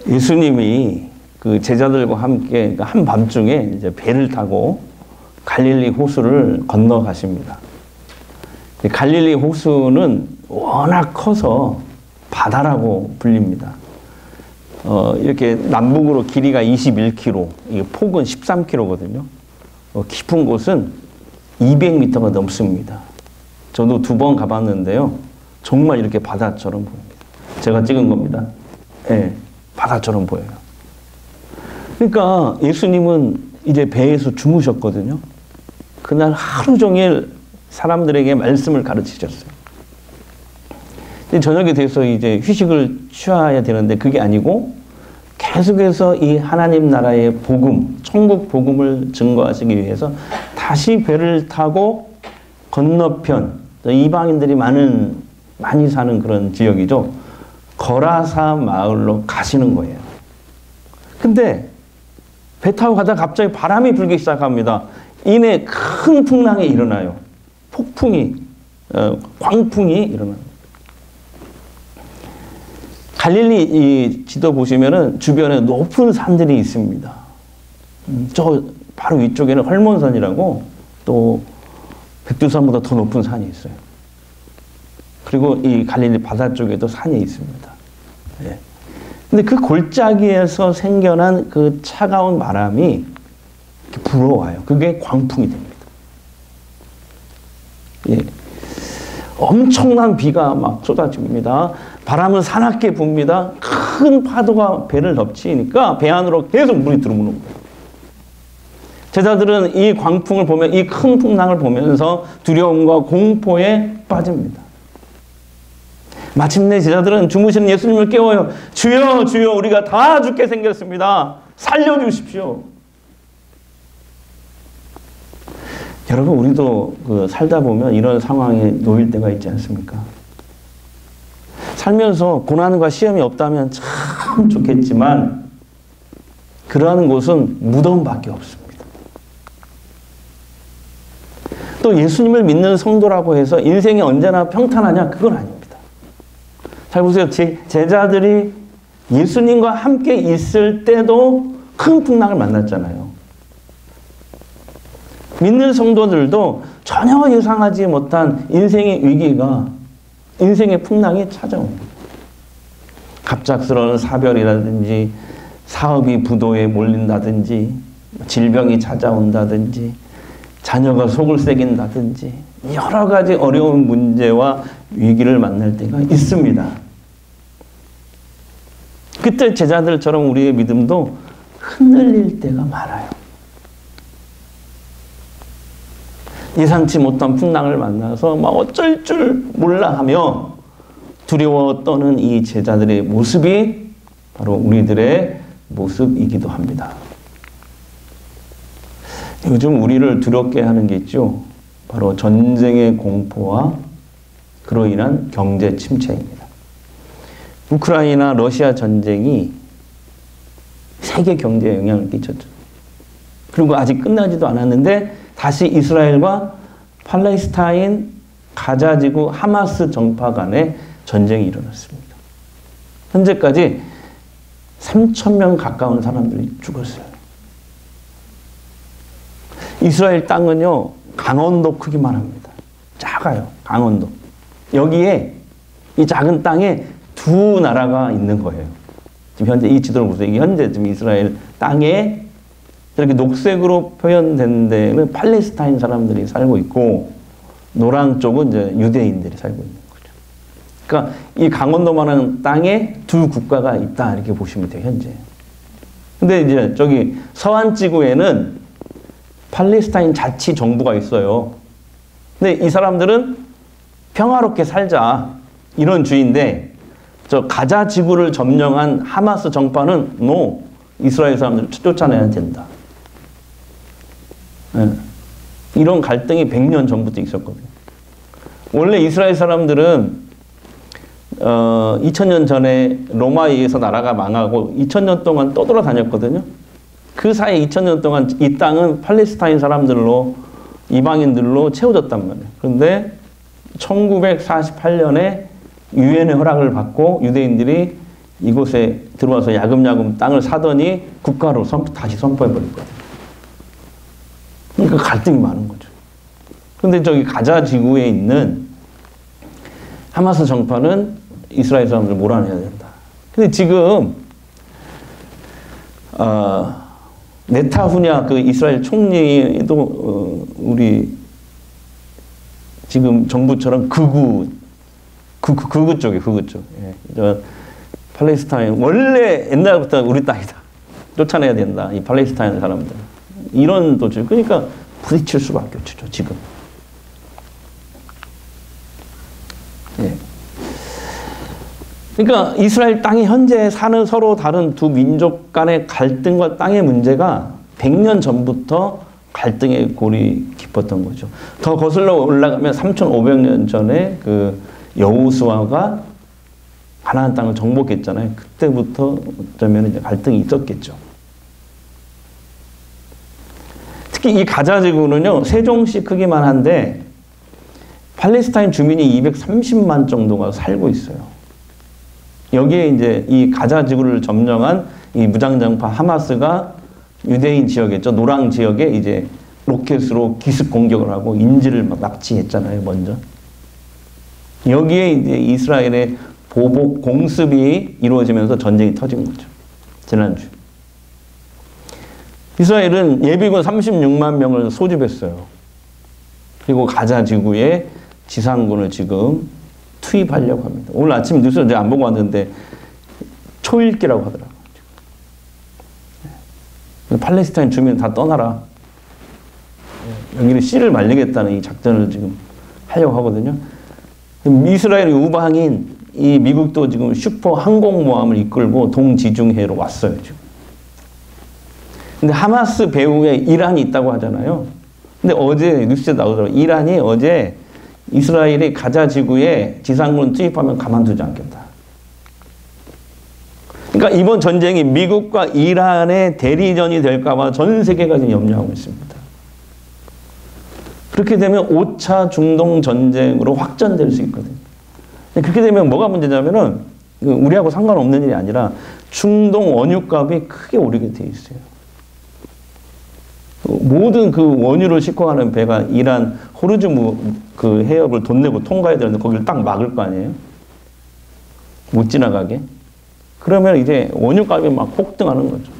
예수님이 그 제자들과 함께 한밤중에 이제 배를 타고 갈릴리 호수를 건너가십니다. 갈릴리 호수는 워낙 커서 바다라고 불립니다. 이렇게 남북으로 길이가 21km, 폭은 13km거든요. 깊은 곳은 200m가 넘습니다. 저도 2번 가봤는데요. 정말 이렇게 바다처럼 보입니다. 제가 찍은 겁니다. 네, 바다처럼 보여요. 그러니까 예수님은 이제 배에서 주무셨거든요. 그날 하루 종일 사람들에게 말씀을 가르치셨어요. 저녁이 돼서 이제 휴식을 취해야 되는데 그게 아니고 계속해서 이 하나님 나라의 복음, 천국 복음을 증거하시기 위해서 다시 배를 타고 건너편, 이방인들이 많이 사는 그런 지역이죠. 거라사 마을로 가시는 거예요. 근데 배 타고 가다가 갑자기 바람이 불기 시작합니다. 이내 큰 풍랑이 일어나요. 폭풍이, 광풍이 일어납니다. 갈릴리 이 지도 보시면은 주변에 높은 산들이 있습니다. 저 바로 위쪽에는 헐몬산이라고 또 백두산보다 더 높은 산이 있어요. 그리고 이 갈릴리 바다 쪽에도 산이 있습니다. 예. 근데 그 골짜기에서 생겨난 그 차가운 바람이 이렇게 불어와요. 그게 광풍이 됩니다. 예. 엄청난 비가 막 쏟아집니다. 바람은 사납게 붑니다. 큰 파도가 배를 덮치니까 배 안으로 계속 물이 들어오는 거예요. 제자들은 이 광풍을 보면, 이 큰 풍랑을 보면서 두려움과 공포에 빠집니다. 마침내 제자들은 주무시는 예수님을 깨워요. 주여, 주여, 우리가 다 죽게 생겼습니다. 살려주십시오. 여러분, 우리도 살다 보면 이런 상황에 놓일 때가 있지 않습니까? 살면서 고난과 시험이 없다면 참 좋겠지만 그러한 곳은 무덤밖에 없습니다. 또 예수님을 믿는 성도라고 해서 인생이 언제나 평탄하냐? 그건 아닙니다. 잘 보세요. 제자들이 예수님과 함께 있을 때도 큰 풍랑을 만났잖아요. 믿는 성도들도 전혀 예상하지 못한 인생의 위기가, 인생의 풍랑이 찾아옵니다. 갑작스러운 사별이라든지 사업이 부도에 몰린다든지 질병이 찾아온다든지 자녀가 속을 새긴다든지 여러 가지 어려운 문제와 위기를 만날 때가 있습니다. 그때 제자들처럼 우리의 믿음도 흔들릴 때가 많아요. 예상치 못한 풍랑을 만나서 막 어쩔 줄 몰라 하며 두려워 떠는 이 제자들의 모습이 바로 우리들의 모습이기도 합니다. 요즘 우리를 두렵게 하는 게 있죠. 바로 전쟁의 공포와 그로 인한 경제 침체입니다. 우크라이나 러시아 전쟁이 세계 경제에 영향을 끼쳤죠. 그리고 아직 끝나지도 않았는데 다시 이스라엘과 팔레스타인 가자지구 하마스 정파 간의 전쟁이 일어났습니다. 현재까지 3,000명 가까운 사람들이 죽었어요. 이스라엘 땅은요, 강원도 크기만 합니다. 작아요, 강원도. 여기에 이 작은 땅에 두 나라가 있는 거예요. 지금 현재 이 지도를 보세요. 이게 현재 지금 이스라엘 땅에 이렇게 녹색으로 표현된 데는 팔레스타인 사람들이 살고 있고 노랑 쪽은 이제 유대인들이 살고 있는 거죠. 그러니까 이 강원도만한 땅에 두 국가가 있다 이렇게 보시면 돼요, 현재. 근데 이제 저기 서한 지구에는 팔레스타인 자치 정부가 있어요. 근데 이 사람들은 평화롭게 살자 이런 주의인데 저 가자 지구를 점령한 하마스 정파는 no, 이스라엘 사람들을 쫓아내야 된다. 네. 이런 갈등이 100년 전부터 있었거든요. 원래 이스라엘 사람들은 2000년 전에 로마에 의해서 나라가 망하고 2000년 동안 떠돌아다녔거든요. 그 사이 2000년 동안 이 땅은 팔레스타인 사람들로 이방인들로 채워졌단 말이에요. 그런데 1948년에 유엔의 허락을 받고 유대인들이 이곳에 들어와서 야금야금 땅을 사더니 국가로 다시 선포해버렸거든요. 그러니까 갈등이 많은 거죠. 그런데 저기 가자 지구에 있는 하마스 정파는 이스라엘 사람들을 몰아내야 된다. 근데 지금 네타후냐 그 이스라엘 총리도 우리 지금 정부처럼 극우 쪽이에요. 극우 쪽. 예. 팔레스타인 원래 옛날부터 우리 땅이다. 쫓아내야 된다. 이 팔레스타인 사람들. 이런 도출. 그러니까 부딪힐 수밖에 없죠. 지금. 예. 그러니까 이스라엘 땅이 현재 사는 서로 다른 두 민족 간의 갈등과 땅의 문제가 100년 전부터 갈등의 골이 깊었던 거죠. 더 거슬러 올라가면 3,500년 전에 그 여호수아가 가나안 땅을 정복했잖아요. 그때부터 어쩌면 이제 갈등이 있었겠죠. 특히 이 가자 지구는요, 세종시 크기만 한데 팔레스타인 주민이 230만 정도가 살고 있어요. 여기에 이제 이 가자 지구를 점령한 이 무장정파 하마스가 유대인 지역이죠. 노랑 지역에 이제 로켓으로 기습 공격을 하고 인질을 막 납치했잖아요, 먼저. 여기에 이제 이스라엘의 보복 공습이 이루어지면서 전쟁이 터진 거죠. 지난주. 이스라엘은 예비군 36만 명을 소집했어요. 그리고 가자 지구에 지상군을 지금 투입하려고 합니다. 오늘 아침 뉴스를 제가 안 보고 왔는데 초읽기라고 하더라고요. 팔레스타인 주민 다 떠나라. 여기는 씨를 말리겠다는 이 작전을 지금 하려고 하거든요. 이스라엘 우방인 이 미국도 지금 슈퍼 항공모함을 이끌고 동지중해로 왔어요, 지금. 근데 하마스 배후에 이란이 있다고 하잖아요. 근데 어제 뉴스에 나오더라고요. 이란이 어제 이스라엘이 가자 지구에 지상군 투입하면 가만두지 않겠다. 그러니까 이번 전쟁이 미국과 이란의 대리전이 될까봐 전 세계가 지금 염려하고 있습니다. 그렇게 되면 5차 중동 전쟁으로 확전될 수 있거든요. 그렇게 되면 뭐가 문제냐면은 우리하고 상관없는 일이 아니라 중동 원유값이 크게 오르게 돼 있어요. 모든 그 원유를 싣고 가는 배가 이란 호르무즈 그 해협을 돈 내고 통과해야 되는데 거기를 딱 막을 거 아니에요? 못 지나가게. 그러면 이제 원유값이 막 폭등하는 거죠.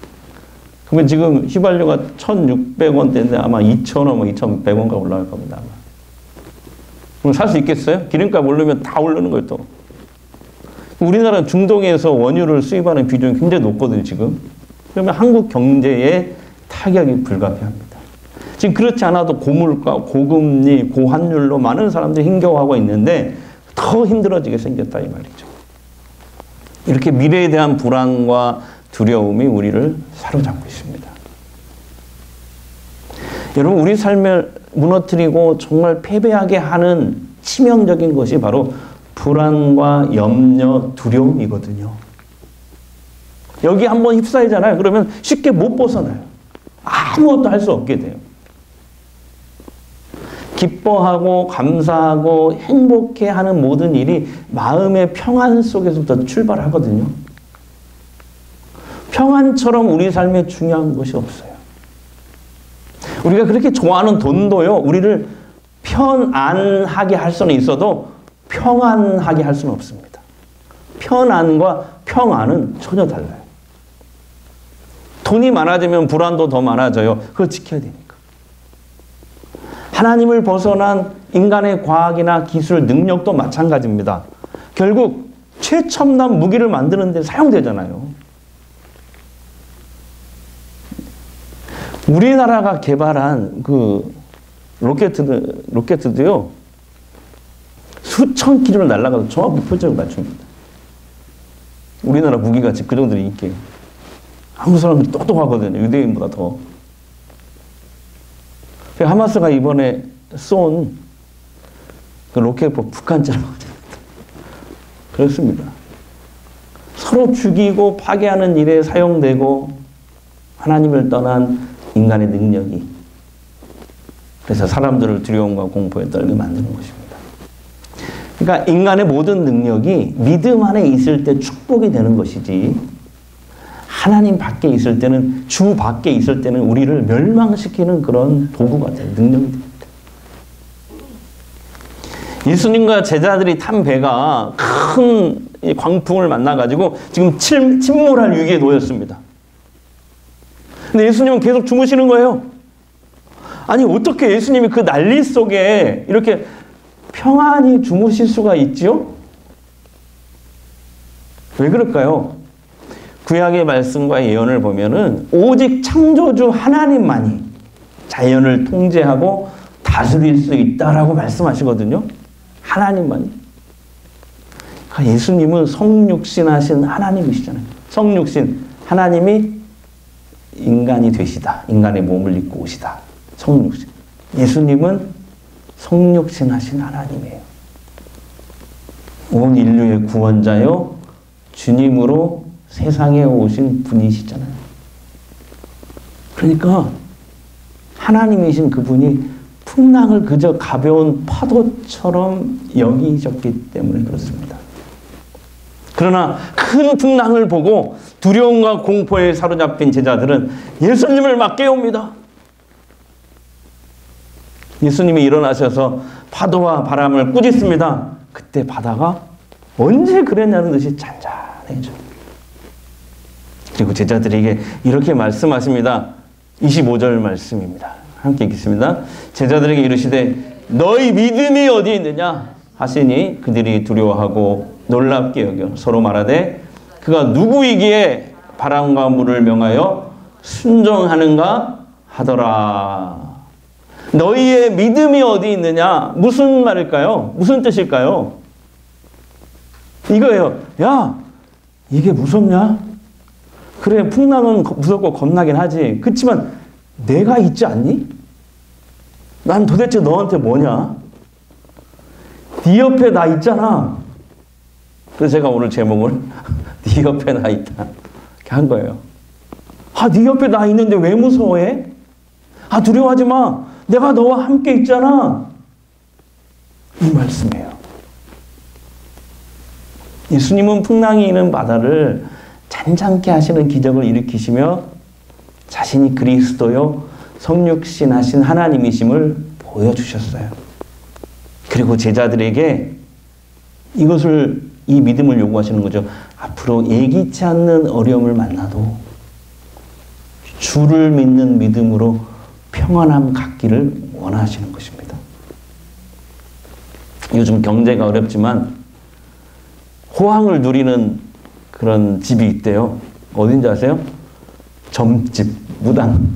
그러면 지금 휘발유가 1,600원대인데 아마 2,000원, 2,100원가 올라갈 겁니다. 아마. 그럼 살 수 있겠어요? 기름값 오르면 다 오르는 거예요, 또. 우리나라 중동에서 원유를 수입하는 비중이 굉장히 높거든요, 지금. 그러면 한국 경제에 타격이 불가피합니다. 지금 그렇지 않아도 고물가, 고금리, 고환율로 많은 사람들이 힘겨워하고 있는데 더 힘들어지게 생겼다 이 말이죠. 이렇게 미래에 대한 불안과 두려움이 우리를 사로잡고 있습니다. 여러분, 우리 삶을 무너뜨리고 정말 패배하게 하는 치명적인 것이 바로 불안과 염려, 두려움이거든요. 여기 한번 휩싸이잖아요. 그러면 쉽게 못 벗어나요. 아무것도 할 수 없게 돼요. 기뻐하고 감사하고 행복해하는 모든 일이 마음의 평안 속에서부터 출발하거든요. 평안처럼 우리 삶에 중요한 것이 없어요. 우리가 그렇게 좋아하는 돈도요, 우리를 편안하게 할 수는 있어도 평안하게 할 수는 없습니다. 편안과 평안은 전혀 달라요. 돈이 많아지면 불안도 더 많아져요. 그걸 지켜야 되니까. 하나님을 벗어난 인간의 과학이나 기술, 능력도 마찬가지입니다. 결국 최첨단 무기를 만드는 데 사용되잖아요. 우리나라가 개발한 그 로켓도요, 수천 킬로를 날아가서 정확히 표적을 맞춥니다. 우리나라 무기가 지금 그 정도로 인기예요. 한국 사람들이 똑똑하거든요. 유대인보다 더. 하마스가 이번에 쏜 그 로켓 북한제라고 하죠. 그렇습니다. 서로 죽이고 파괴하는 일에 사용되고 하나님을 떠난 인간의 능력이, 그래서 사람들을 두려움과 공포에 떨게 만드는 것입니다. 그러니까 인간의 모든 능력이 믿음 안에 있을 때 축복이 되는 것이지, 하나님 밖에 있을 때는, 주 밖에 있을 때는 우리를 멸망시키는 그런 도구가 돼요. 능력이 됩니다. 예수님과 제자들이 탄 배가 큰 광풍을 만나가지고 지금 침몰할 위기에 놓였습니다. 근데 예수님은 계속 주무시는 거예요. 아니, 어떻게 예수님이 그 난리 속에 이렇게 평안히 주무실 수가 있지요? 왜 그럴까요? 구약의 말씀과 예언을 보면은 오직 창조주 하나님만이 자연을 통제하고 다스릴 수 있다라고 말씀하시거든요. 하나님만이. 그러니까 예수님은 성육신하신 하나님이시잖아요. 성육신, 하나님이 인간이 되시다. 인간의 몸을 입고 오시다. 성육신. 예수님은 성육신하신 하나님이에요. 온 인류의 구원자요, 주님으로 세상에 오신 분이시잖아요. 그러니까 하나님이신 그분이 풍랑을 그저 가벼운 파도처럼 여기셨기 때문에 그렇습니다. 그러나 큰 풍랑을 보고 두려움과 공포에 사로잡힌 제자들은 예수님을 막 깨웁니다. 예수님이 일어나셔서 파도와 바람을 꾸짖습니다. 그때 바다가 언제 그랬냐는 듯이 잔잔해져. 그리고 제자들에게 이렇게 말씀하십니다. 25절 말씀입니다. 함께 읽겠습니다. 제자들에게 이르시되 너희 믿음이 어디 있느냐 하시니 그들이 두려워하고 놀랍게 여겨 서로 말하되 그가 누구이기에 바람과 물을 명하여 순종하는가 하더라. 너희의 믿음이 어디 있느냐? 무슨 말일까요? 무슨 뜻일까요? 이거예요. 야, 이게 무섭냐? 그래, 풍랑은 무섭고 겁나긴 하지. 그렇지만 내가 있지 않니? 난 도대체 너한테 뭐냐? 네 옆에 나 있잖아. 그래서 제가 오늘 제목을 네 옆에 나 있다 이렇게 한 거예요. 아, 네 옆에 나 있는데 왜 무서워해? 아, 두려워하지 마. 내가 너와 함께 있잖아. 이 말씀이에요. 예수님은 풍랑이 있는 바다를 잔잔케 하시는 기적을 일으키시며 자신이 그리스도요 성육신하신 하나님이심을 보여주셨어요. 그리고 제자들에게 이 믿음을 요구하시는 거죠. 앞으로 예기치 않는 어려움을 만나도 주를 믿는 믿음으로 평안함 갖기를 원하시는 것입니다. 요즘 경제가 어렵지만 호황을 누리는 그런 집이 있대요. 어딘지 아세요? 점집, 무당.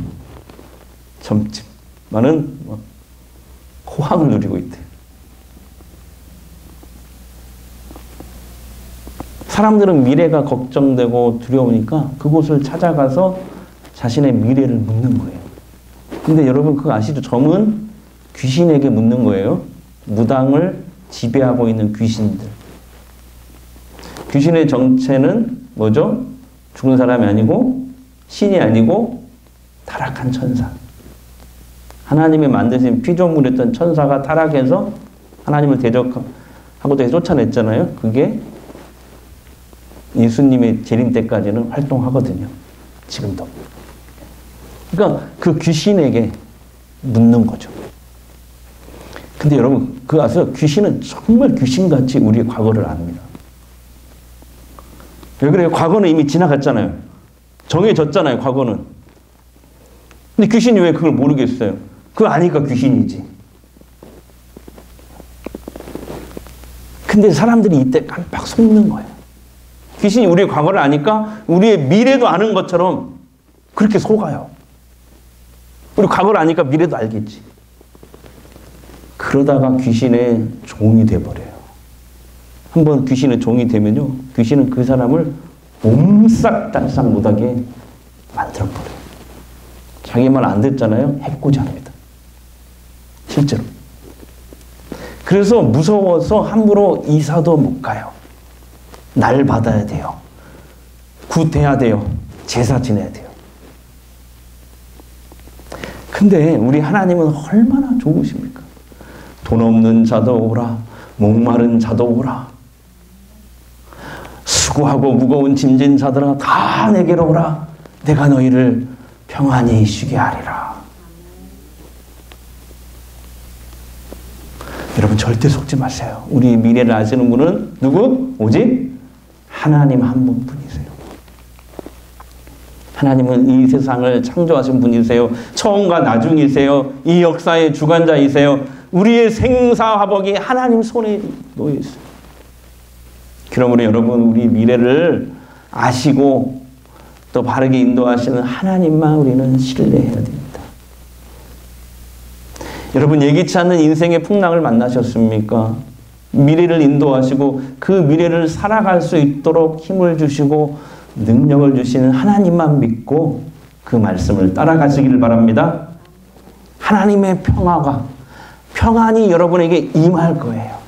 점집. 많은 호황을 누리고 있대요. 사람들은 미래가 걱정되고 두려우니까 그곳을 찾아가서 자신의 미래를 묻는 거예요. 근데 여러분 그거 아시죠? 점은 귀신에게 묻는 거예요. 무당을 지배하고 있는 귀신들. 귀신의 정체는 뭐죠? 죽은 사람이 아니고 신이 아니고 타락한 천사. 하나님이 만드신 피조물이었던 천사가 타락해서 하나님을 대적하고 쫓아냈잖아요. 그게 예수님의 재림 때까지는 활동하거든요. 지금도. 그러니까 그 귀신에게 묻는 거죠. 근데 여러분 그거 아세요? 귀신은 정말 귀신같이 우리의 과거를 압니다. 왜 그래요? 과거는 이미 지나갔잖아요. 정해졌잖아요. 과거는. 근데 귀신이 왜 그걸 모르겠어요? 그거 아니까 귀신이지. 근데 사람들이 이때 깜빡 속는 거예요. 귀신이 우리의 과거를 아니까 우리의 미래도 아는 것처럼 그렇게 속아요. 우리 과거를 아니까 미래도 알겠지. 그러다가 귀신의 종이 돼버려요. 한번 귀신의 종이 되면요, 귀신은 그 사람을 옴싹달싹 못하게 만들어버려요. 자기 말 안 듣잖아요? 해코지 합니다. 실제로. 그래서 무서워서 함부로 이사도 못 가요. 날 받아야 돼요. 굿해야 돼요. 제사 지내야 돼요. 근데 우리 하나님은 얼마나 좋으십니까? 돈 없는 자도 오라. 목마른 자도 오라. 수고하고 무거운 짐진 자들아 다 내게로 오라. 내가 너희를 평안히 쉬게 하리라. 여러분 절대 속지 마세요. 우리 미래를 아시는 분은 누구? 오직 하나님 한 분뿐이세요. 하나님은 이 세상을 창조하신 분이세요. 처음과 나중이세요. 이 역사의 주관자이세요. 우리의 생사화복이 하나님 손에 놓여 있어요. 그러므로 여러분 우리 미래를 아시고 또 바르게 인도하시는 하나님만 우리는 신뢰해야 됩니다. 여러분 예기치 않는 인생의 풍랑을 만나셨습니까? 미래를 인도하시고 그 미래를 살아갈 수 있도록 힘을 주시고 능력을 주시는 하나님만 믿고 그 말씀을 따라가시기를 바랍니다. 하나님의 평안이 여러분에게 임할 거예요.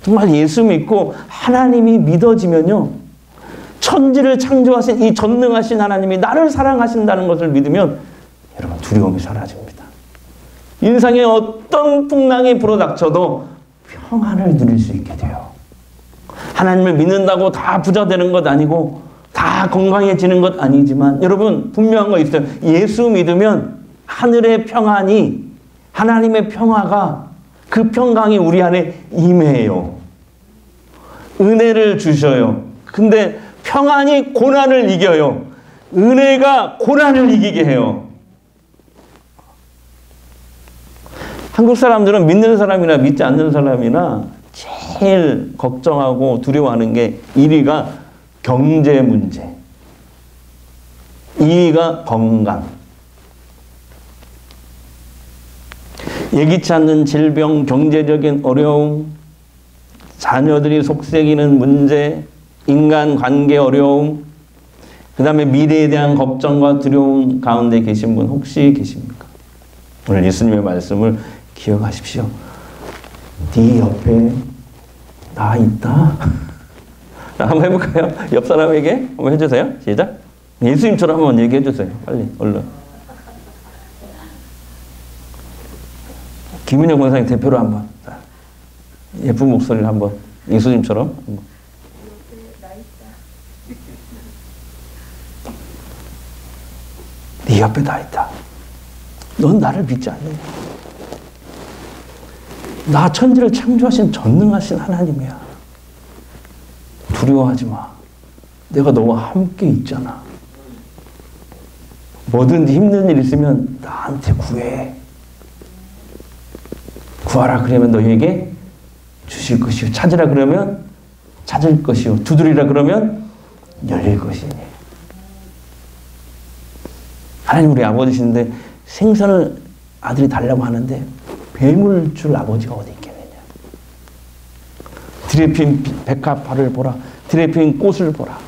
정말 예수 믿고 하나님이 믿어지면요. 천지를 창조하신 이 전능하신 하나님이 나를 사랑하신다는 것을 믿으면 여러분 두려움이 사라집니다. 인생에 어떤 풍랑이 불어닥쳐도 평안을 누릴 수 있게 돼요. 하나님을 믿는다고 다 부자 되는 것 아니고 다 건강해지는 것 아니지만 여러분 분명한 거 있어요. 예수 믿으면 하늘의 평안이 하나님의 평화가 그 평강이 우리 안에 임해요. 은혜를 주셔요. 근데 평안이 고난을 이겨요. 은혜가 고난을 이기게 해요. 한국 사람들은 믿는 사람이나 믿지 않는 사람이나 제일 걱정하고 두려워하는 게 1위가 경제 문제, 2위가 건강, 예기치 않는 질병, 경제적인 어려움, 자녀들이 속썩이는 문제, 인간관계 어려움, 그 다음에 미래에 대한 걱정과 두려움 가운데 계신 분 혹시 계십니까? 오늘 예수님의 말씀을 기억하십시오. 네 옆에 나 있다. 한번 해볼까요? 옆 사람에게 한번 해주세요. 시작. 예수님처럼 한번 얘기해 주세요. 빨리 얼른. 김은영 권사님 대표로 한번 예쁜 목소리를 한번 예수님처럼 한번. 네 옆에 나 있다. 넌 나를 믿지 않느냐? 나 천지를 창조하신 전능하신 하나님이야. 두려워하지 마. 내가 너와 함께 있잖아. 뭐든지 힘든 일 있으면 나한테 구해. 구하라 그러면 너희에게 주실 것이요. 찾으라 그러면 찾을 것이요. 두드리라 그러면 열릴 것이니. 하나님 우리 아버지신데 생선을 아들이 달라고 하는데 뱀을 줄 아버지가 어디 있겠느냐. 들에 핀 백합화를 보라. 들에 핀 꽃을 보라.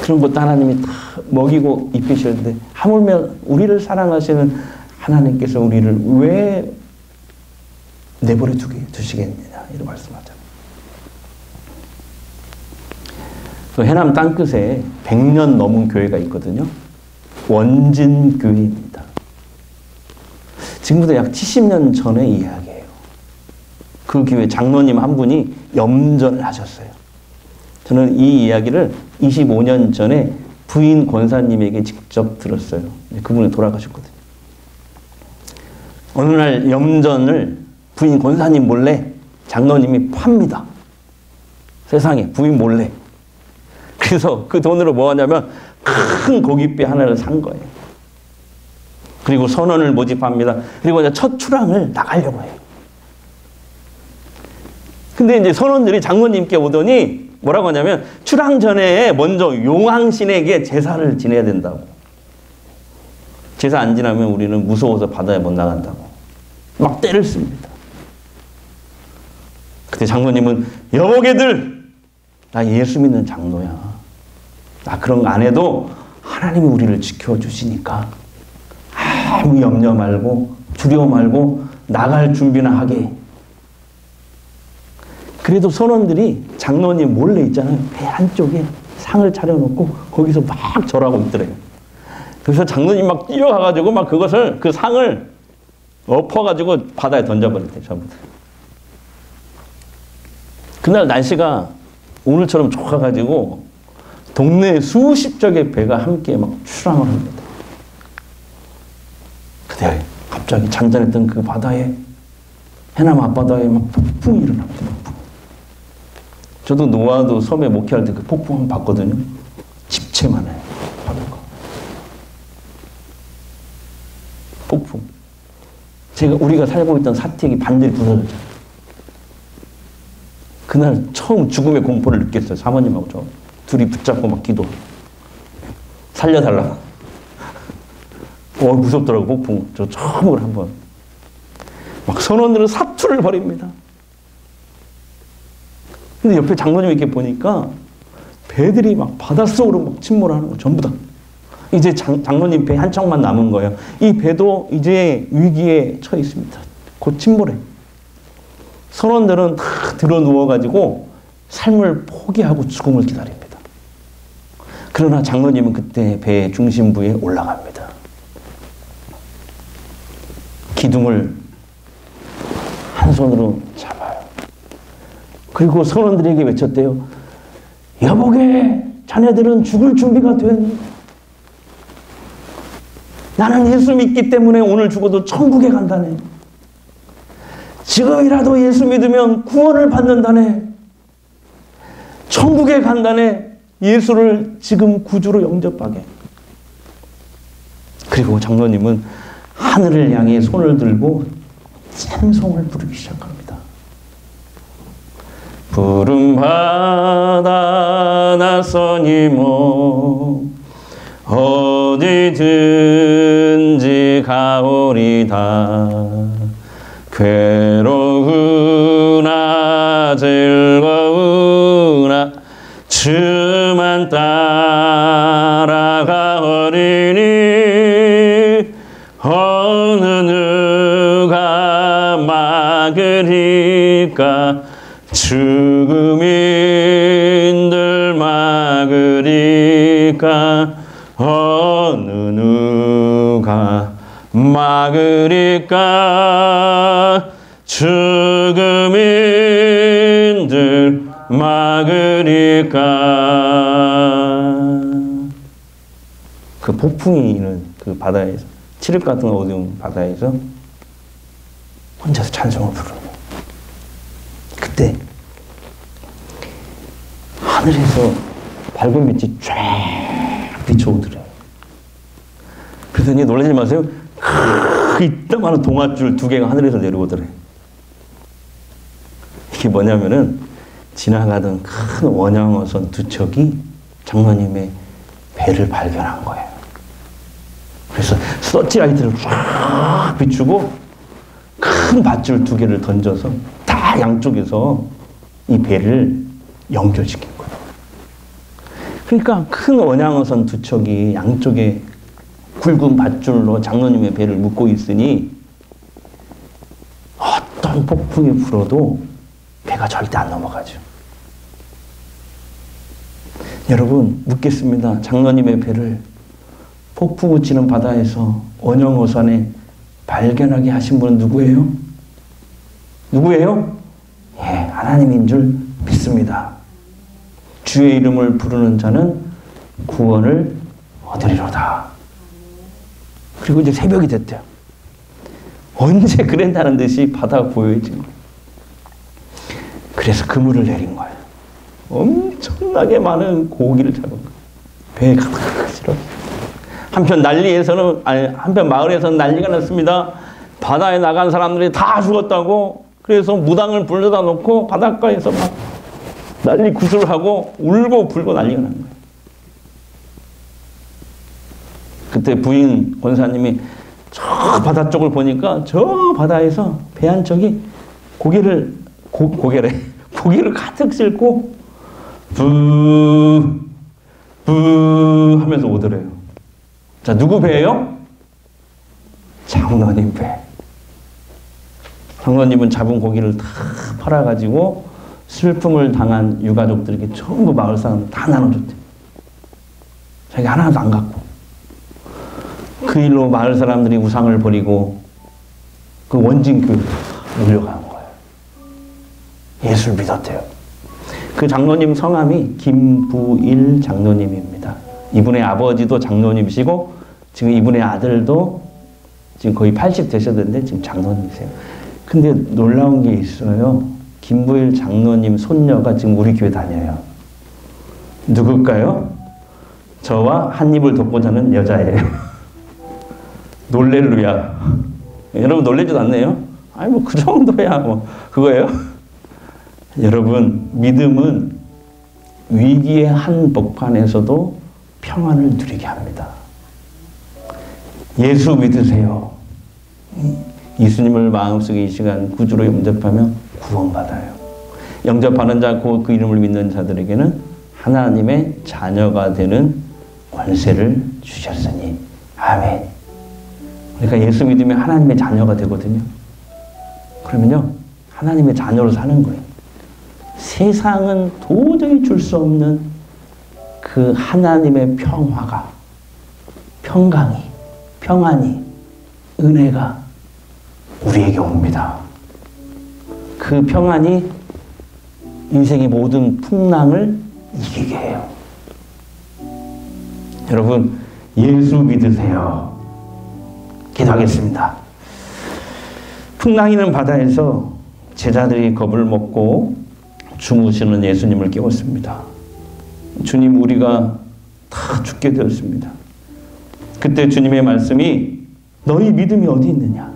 그런 것도 하나님이 다 먹이고 입히시는데 하물며 우리를 사랑하시는 하나님께서 우리를 왜 내버려 두시겠느냐 이런 말씀하잖아요. 그 해남 땅끝에 100년 넘은 교회가 있거든요. 원진교회입니다. 지금부터 약 70년 전의 이야기예요. 그 교회 장로님 한 분이 염전을 하셨어요. 저는 이 이야기를 25년 전에 부인 권사님에게 직접 들었어요. 그분이 돌아가셨거든요. 어느 날 염전을 부인 권사님 몰래 장로님이 팝니다. 세상에 부인 몰래. 그래서 그 돈으로 뭐 하냐면 큰 고깃배 하나를 산 거예요. 그리고 선원을 모집합니다. 그리고 이제 첫 출항을 나가려고 해요. 근데 이제 선원들이 장로님께 오더니 뭐라고 하냐면 출항 전에 먼저 용왕신에게 제사를 지내야 된다고. 제사 안 지나면 우리는 무서워서 바다에 못 나간다고. 막 때를 씁니다. 그때 장로님은 여보게들 나 예수 믿는 장로야. 나 그런 거 안 해도 하나님이 우리를 지켜주시니까 아무 염려 말고 두려워 말고 나갈 준비나 하게. 그래도 선원들이 장로님 몰래 있잖아요. 배 한쪽에 상을 차려놓고 거기서 막 절하고 있더래요. 그래서 장로님 막 뛰어가가지고 막 그 상을 엎어가지고 바다에 던져버렸대요. 전부 다. 그날 날씨가 오늘처럼 좋아가지고 동네에 수십 척의 배가 함께 막 출항을 합니다. 근데 갑자기 잔잔했던 그 바다에, 해남 앞바다에 막 폭풍이 일어납니다. 저도 노아도 섬에 목회할 때 그 폭풍을 봤거든요. 집채만 해요, 파도가. 폭풍. 우리가 살고 있던 사택이 반들이 부서졌잖아요. 그날 처음 죽음의 공포를 느꼈어요. 사모님하고 저 둘이 붙잡고 막 기도. 살려달라고. 무섭더라고, 폭풍. 저 처음으로 한번. 막 선원들은 사투를 벌입니다. 근데 옆에 장로님 이렇게 보니까 배들이 막 바닷속으로 막 침몰하는 거, 전부 다. 이제 장로님 배 한 척만 남은 거예요. 이 배도 이제 위기에 처해 있습니다. 곧 침몰해. 선원들은 다 들어 누워가지고 삶을 포기하고 죽음을 기다립니다. 그러나 장로님은 그때 배의 중심부에 올라갑니다. 기둥을 한 손으로 잡아요. 그리고 선원들에게 외쳤대요. 여보게, 자네들은 죽을 준비가 됐니? 나는 예수 믿기 때문에 오늘 죽어도 천국에 간다네. 지금이라도 예수 믿으면 구원을 받는다네. 천국에 간다네. 예수를 지금 구주로 영접하게. 그리고 장로님은 하늘을 향해 손을 들고 찬송을 부르기 시작합니다. 푸른 바다 낯선이 몸 어디든지 가오리다. 괴로우나 즐거우나 주만 따라가오리니 어느 누가 막으리까. 죽음인들 막으리까. 어느 누가 막으리까. 죽음인들 막으리까. 그 폭풍이 있는 그 바다에서, 칠흑 같은 어두운 바다에서 혼자서 찬송을 부르는. 그때 하늘에서 밝은 빛이 쫙 비춰오더래요. 그러더니 놀라지 마세요. 이따만한 동아줄 2개가 하늘에서 내려오더래요. 이게 뭐냐면은 지나가던 큰 원양어선 2척이 장로님의 배를 발견한 거예요. 그래서 서치라이트를 쫙 비추고 큰 밧줄 2개를 던져서 다 양쪽에서 이 배를 연결시킨 거예요. 그러니까 큰 원양어선 2척이 양쪽에 굵은 밧줄로 장로님의 배를 묶고 있으니 어떤 폭풍이 불어도 배가 절대 안 넘어가죠. 여러분, 묻겠습니다. 장로님의 배를 폭풍 우치는 바다에서 원양어선에 발견하게 하신 분은 누구예요? 누구예요? 예, 하나님인 줄 믿습니다. 주의 이름을 부르는 자는 구원을 얻으리로다. 그리고 이제 새벽이 됐대요. 언제 그랬다는 듯이 바다가 보여진 거예요. 그래서 그물을 내린 거예요. 엄청나게 많은 고기를 잡은 거예요. 배에 가득 실어. 한편 한편 마을에서는 난리가 났습니다. 바다에 나간 사람들이 다 죽었다고. 그래서 무당을 불러다 놓고 바닷가에서 막 난리 구슬을 하고 울고 불고 난리가 난 거예요. 그때 부인 권사님이 저 바다 쪽을 보니까 저 바다에서 배 한 척이 고기를 가득 싣고 부 하면서 오더래요. 자, 누구 배예요? 장로님 배. 장로님은 잡은 고기를 다 팔아가지고 슬픔을 당한 유가족들에게 전부 마을 사람 다 나눠줬대요. 자기 하나도 안 갖고. 그 일로 마을 사람들이 우상을 버리고 그 원진교회로 다 몰려가는 거예요. 예수를 믿었대요. 그 장로님 성함이 김부일 장로님입니다. 이분의 아버지도 장로님이시고 지금 이분의 아들도 지금 거의 80 되셨는데 지금 장로님이세요. 근데 놀라운 게 있어요. 김부일 장로님 손녀가 지금 우리 교회 다녀요. 누굴까요? 저와 한 입을 돕고 자는 여자예요. 놀렐루야. 여러분 놀라지도 않네요? 아니 뭐 그 정도야 뭐 그거예요? 여러분 믿음은 위기의 한복판에서도 평안을 누리게 합니다. 예수 믿으세요. 예수님을 마음속에 이 시간 구주로 영접하면 구원받아요. 영접하는 자, 그 이름을 믿는 자들에게는 하나님의 자녀가 되는 권세를 주셨으니 아멘. 그러니까 예수 믿으면 하나님의 자녀가 되거든요. 그러면요 하나님의 자녀로 사는 거예요. 세상은 도저히 줄 수 없는 그 하나님의 평화가, 평강이, 평안이, 은혜가 우리에게 옵니다. 그 평안이 인생의 모든 풍랑을 이기게 해요. 여러분 예수 믿으세요. 기도하겠습니다. 풍랑이는 바다에서 제자들이 겁을 먹고 주무시는 예수님을 깨웠습니다. 주님 우리가 다 죽게 되었습니다. 그때 주님의 말씀이 너희 믿음이 어디 있느냐?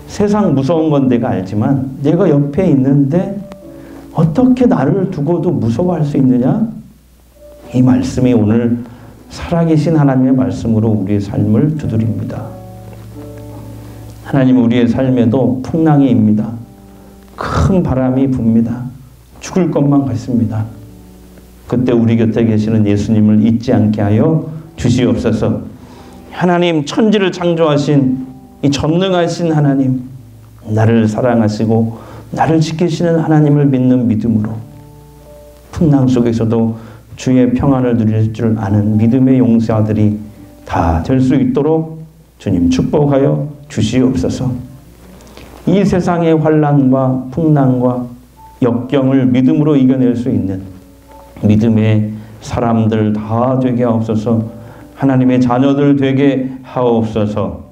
세상 무서운 건 내가 알지만 내가 옆에 있는데 어떻게 나를 두고도 무서워할 수 있느냐? 이 말씀이 오늘 살아계신 하나님의 말씀으로 우리의 삶을 두드립니다. 하나님 우리의 삶에도 풍랑이 입니다. 큰 바람이 붑니다. 죽을 것만 같습니다. 그때 우리 곁에 계시는 예수님을 잊지 않게 하여 주시옵소서. 하나님 천지를 창조하신 이 전능하신 하나님, 나를 사랑하시고 나를 지키시는 하나님을 믿는 믿음으로 풍랑 속에서도 주의 평안을 누릴 줄 아는 믿음의 용사들이 다 될 수 있도록 주님 축복하여 주시옵소서. 이 세상의 환난과 풍랑과 역경을 믿음으로 이겨낼 수 있는 믿음의 사람들 다 되게 하옵소서. 하나님의 자녀들 되게 하옵소서.